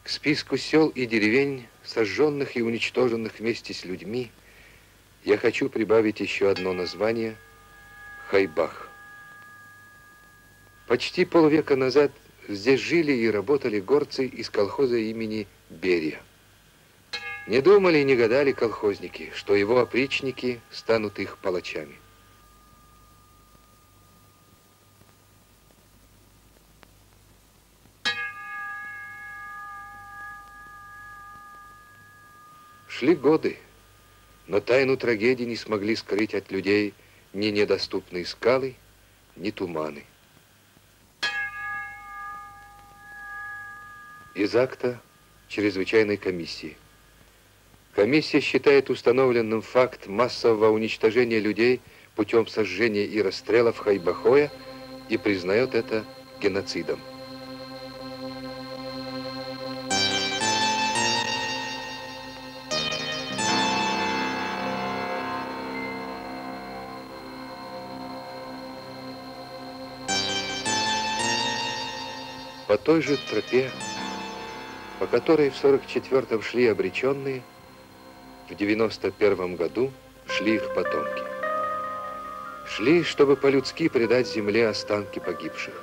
К списку сел и деревень, сожженных и уничтоженных вместе с людьми, я хочу прибавить еще одно название — Хайбах. Почти полвека назад здесь жили и работали горцы из колхоза имени Берия. Не думали и не гадали колхозники, что его опричники станут их палачами. Шли годы, но тайну трагедии не смогли скрыть от людей ни недоступные скалы, ни туманы. Из акта чрезвычайной комиссии. Комиссия считает установленным факт массового уничтожения людей путем сожжения и расстрела в Хайбахое и признает это геноцидом. По той же тропе, по которой в 44-м шли обреченные, в 91-м году шли их потомки. Шли, чтобы по-людски предать земле останки погибших.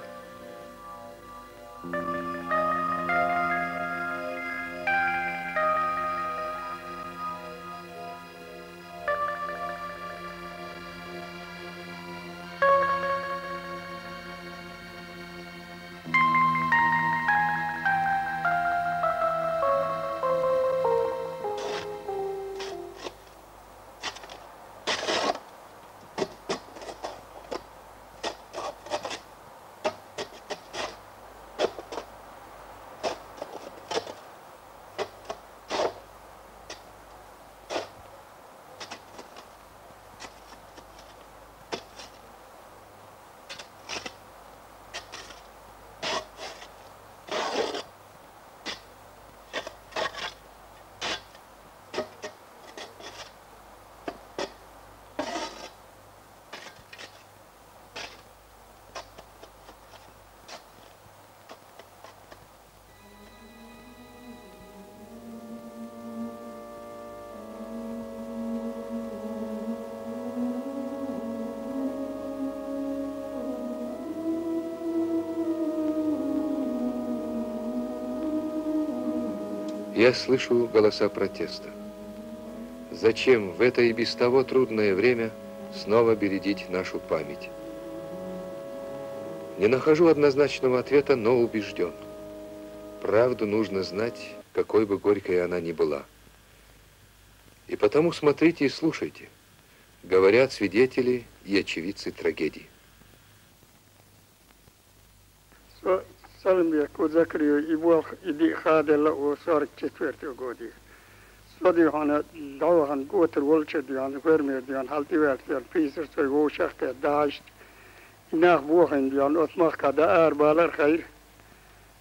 Я слышу голоса протеста. Зачем в это и без того трудное время снова бередить нашу память? Не нахожу однозначного ответа, но убежден. Правду нужно знать, какой бы горькой она ни была. И потому смотрите и слушайте. Говорят свидетели и очевидцы трагедии. Salmiak u zakrio I buak idi khadela u sarik четверти годи. Соди хана давхан готер волче диан фермер диан халтивер диан писер сой вошах ke daasht. Inach buachen dian otmach kada balar khair.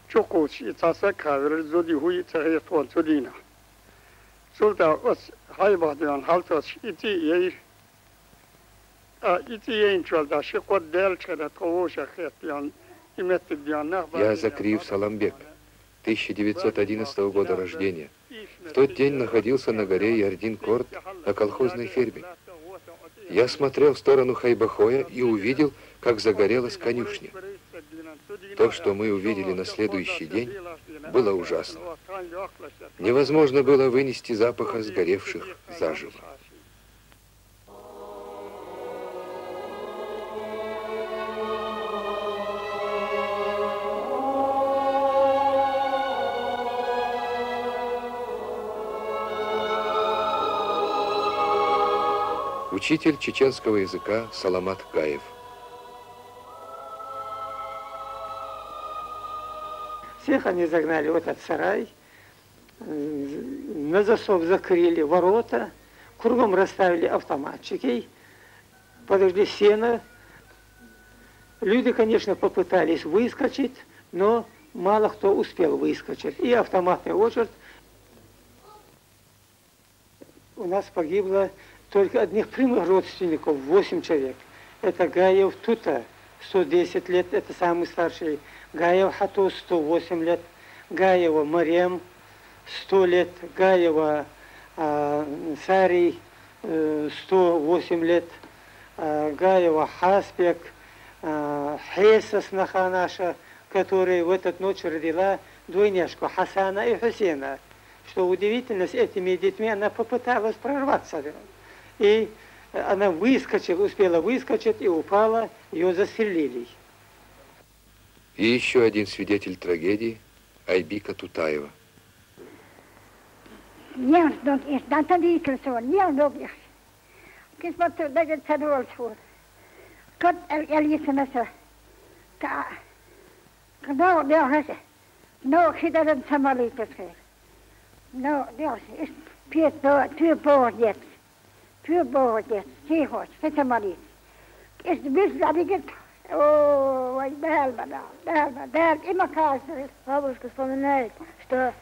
Chokos itasa kaver zodi hui tsahir tol zodina. Sulta os hayba dian haltos iti yeir. Ити yein chalda shikot del chada twoshach dian. Я Закриев Саламбек, 1911 года рождения. В тот день находился на горе Ярдин-Корт на колхозной ферме. Я смотрел в сторону Хайбахоя и увидел, как загорелась конюшня. То, что мы увидели на следующий день, было ужасно. Невозможно было вынести запаха сгоревших заживо. Учитель чеченского языка Саламат Гаев. Всех они загнали в этот сарай, на засов закрыли ворота, кругом расставили автоматчики, подожгли сено. Люди, конечно, попытались выскочить, но мало кто успел выскочить. И автоматная очередь. У нас погибло только одних прямых родственников, 8 человек. Это Гаев Тута, 110 лет, это самый старший. Гаев Хатус 108 лет. Гаева Марем 100 лет. Гаева Сарий 108 лет. Гаева Хаспек, Хейса сноха наша, которая в эту ночь родила двойняшку Хасана и Хусейна. Что удивительно, с этими детьми она попыталась прорваться. И она выскочила, успела выскочить и упала, ее застрелили. И еще один свидетель трагедии – Айбика Тутаева. Бабушка вспоминает, что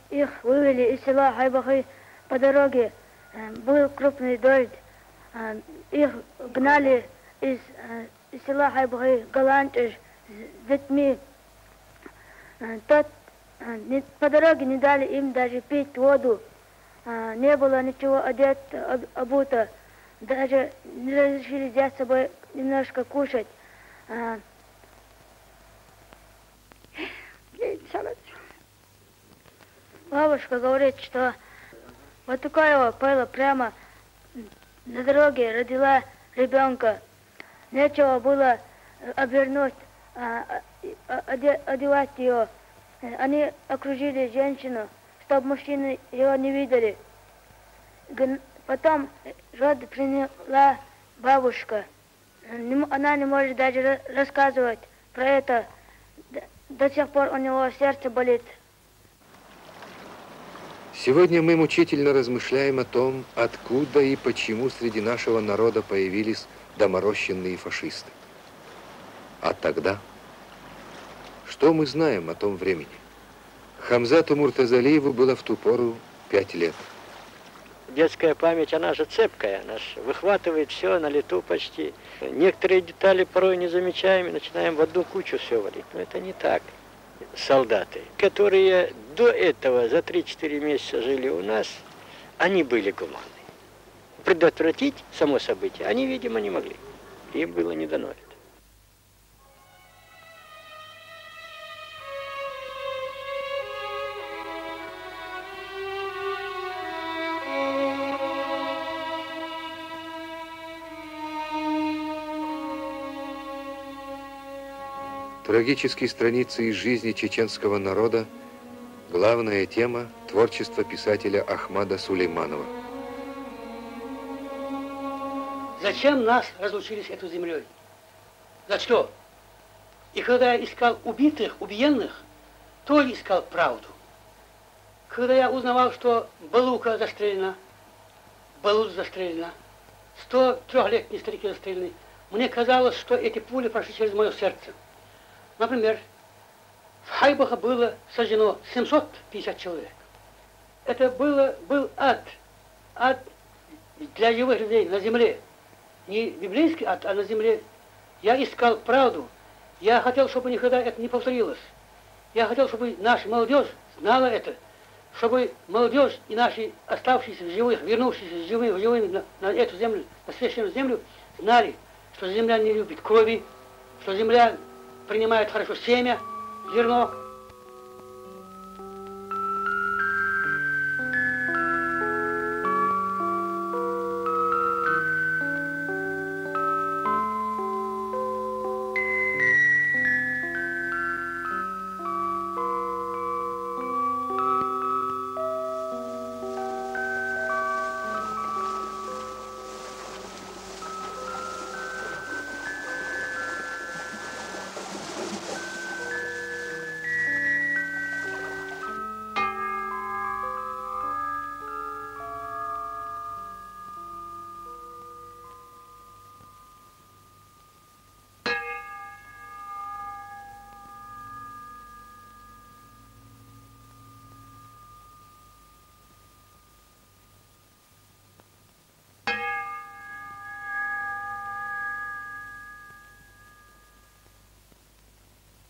их вывели из села Хайбахи по дороге. Был крупный дождь. Их гнали из села Хайбахи Галантыш с детьми. По дороге не дали им даже пить воду. Не было ничего одето, обуто. Даже не разрешили взять с собой немножко кушать. Бабушка говорит, что Батукаева пала прямо на дороге, родила ребенка. Нечего было обернуть, одевать ее. Они окружили женщину, чтобы мужчины ее не видели. Потом род приняла бабушка. Она не может даже рассказывать про это. До сих пор у него сердце болит. Сегодня мы мучительно размышляем о том, откуда и почему среди нашего народа появились доморощенные фашисты. А тогда? Что мы знаем о том времени? Хамзату Муртазалиеву было в ту пору 5 лет. Детская память, она же цепкая, она же выхватывает все на лету почти. Некоторые детали порой не замечаем и начинаем в одну кучу все валить. Но это не так. Солдаты, которые до этого за 3-4 месяца жили у нас, они были гуманны. Предотвратить само событие они, видимо, не могли. Им было не дано это. Трагические страницы из жизни чеченского народа – главная тема творчества писателя Ахмада Сулейманова. Зачем нас разлучили с этой землей? За что? И когда я искал убитых, убиенных, то искал правду. Когда я узнавал, что Балука застрелена, Балут застрелена, 103-летние старики застрелены, мне казалось, что эти пули прошли через мое сердце. Например, в Хайбахе было сожжено 750 человек. Это был ад. Ад для живых людей на земле. Не библейский ад, а на земле. Я искал правду. Я хотел, чтобы никогда это не повторилось. Я хотел, чтобы наша молодежь знала это. Чтобы молодежь и наши оставшиеся в живых, вернувшиеся живыми на эту землю, на священную землю, знали, что земля не любит крови, что земля принимает хорошо семя, зерно,